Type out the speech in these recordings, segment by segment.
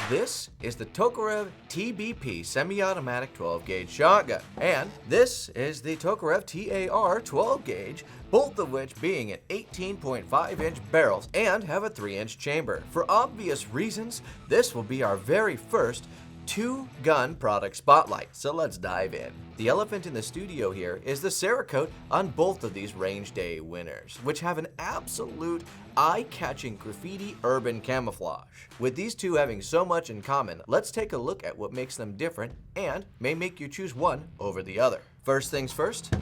This is the Tokarev TBP semi-automatic 12-gauge shotgun, and this is the Tokarev TAR 12-gauge, both of which being at 18.5-inch barrels and have a 3-inch chamber. For obvious reasons, this will be our very first two-gun product spotlight, so let's dive in. The elephant in the studio here is the Cerakote on both of these range day winners, which have an absolute eye-catching graffiti urban camouflage. With these two having so much in common, let's take a look at what makes them different and may make you choose one over the other. First things first,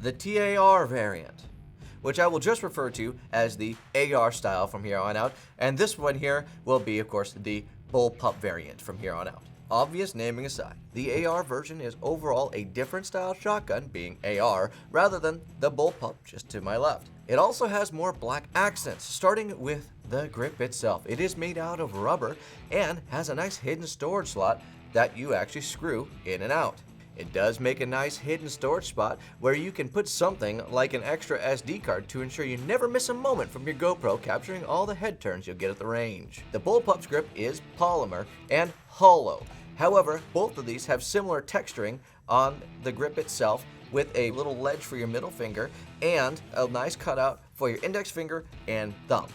the TAR variant, which I will just refer to as the AR style from here on out, and this one here will be, of course, the Bullpup variant from here on out. Obvious naming aside, the AR version is overall a different style shotgun, being AR, rather than the Bullpup just to my left. It also has more black accents, starting with the grip itself. It is made out of rubber and has a nice hidden storage slot that you actually screw in and out. It does make a nice hidden storage spot where you can put something like an extra SD card to ensure you never miss a moment from your GoPro capturing all the head turns you'll get at the range. The Bullpup's grip is polymer and hollow. However, both of these have similar texturing on the grip itself, with a little ledge for your middle finger and a nice cutout for your index finger and thumb.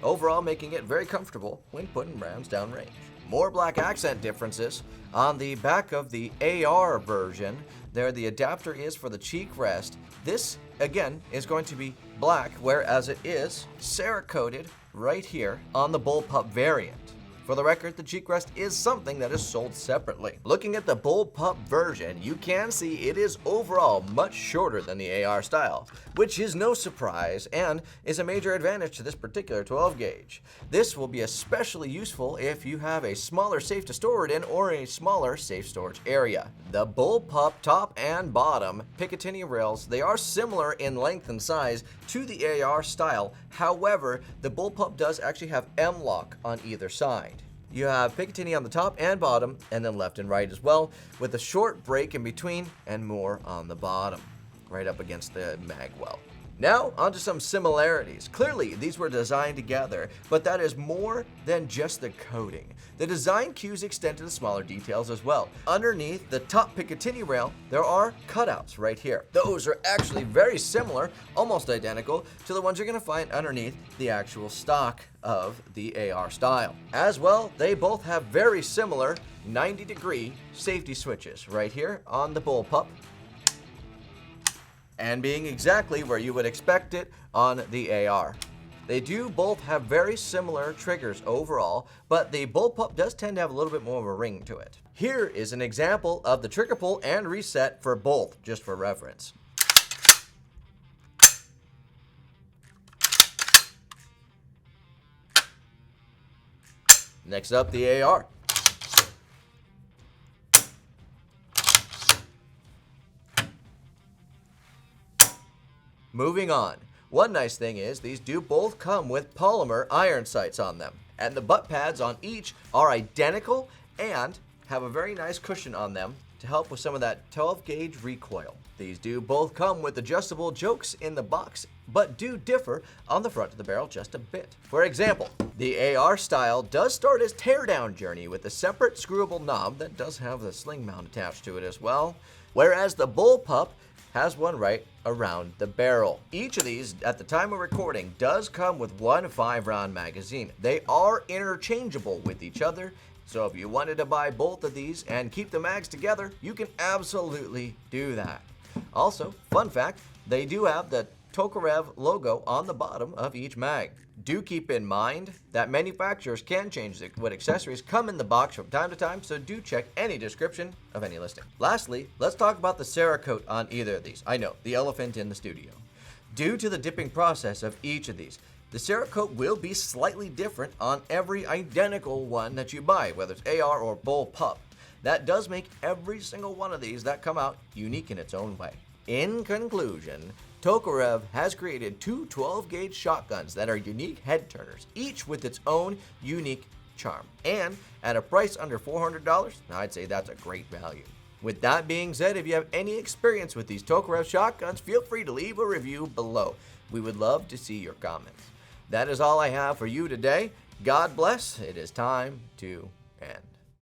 Overall, making it very comfortable when putting rounds downrange. More black accent differences. On the back of the AR version, there the adapter is for the cheek rest. This, again, is going to be black, whereas it is Cerakoted right here on the Bullpup variant. For the record, the cheek rest is something that is sold separately. Looking at the Bullpup version, you can see it is overall much shorter than the AR style, which is no surprise and is a major advantage to this particular 12 gauge. This will be especially useful if you have a smaller safe to store it in or a smaller safe storage area. The Bullpup top and bottom Picatinny rails, they are similar in length and size to the AR style. However, the Bullpup does actually have M-lock on either side. You have Picatinny on the top and bottom, and then left and right as well, with a short break in between and more on the bottom, right up against the mag well. Now, onto some similarities. Clearly, these were designed together, but that is more than just the coating. The design cues extend to the smaller details as well. Underneath the top Picatinny rail, there are cutouts right here. Those are actually very similar, almost identical, to the ones you're going to find underneath the actual stock of the AR style. As well, they both have very similar 90-degree safety switches right here on the Bullpup, and being exactly where you would expect it on the AR. They do both have very similar triggers overall, but the Bullpup does tend to have a little bit more of a ring to it. Here is an example of the trigger pull and reset for both, just for reference. Next up, the AR. Moving on. One nice thing is these do both come with polymer iron sights on them, and the butt pads on each are identical and have a very nice cushion on them to help with some of that 12 gauge recoil. These do both come with adjustable jokes in the box, but do differ on the front of the barrel just a bit. For example, the AR style does start its teardown journey with a separate screwable knob that does have the sling mount attached to it as well, whereas the Bullpup has one right around the barrel. Each of these, at the time of recording, does come with one 5-round magazine. They are interchangeable with each other, so if you wanted to buy both of these and keep the mags together, you can absolutely do that. Also, fun fact, they do have the Tokarev logo on the bottom of each mag. Do keep in mind that manufacturers can change what accessories come in the box from time to time, so do check any description of any listing. Lastly, let's talk about the Cerakote on either of these. I know, the elephant in the studio. Due to the dipping process of each of these, the Cerakote will be slightly different on every identical one that you buy, whether it's AR or Bullpup. That does make every single one of these that come out unique in its own way. In conclusion, Tokarev has created two 12-gauge shotguns that are unique head turners, each with its own unique charm. And at a price under $400, I'd say that's a great value. With that being said, if you have any experience with these Tokarev shotguns, feel free to leave a review below. We would love to see your comments. That is all I have for you today. God bless. It is time to End.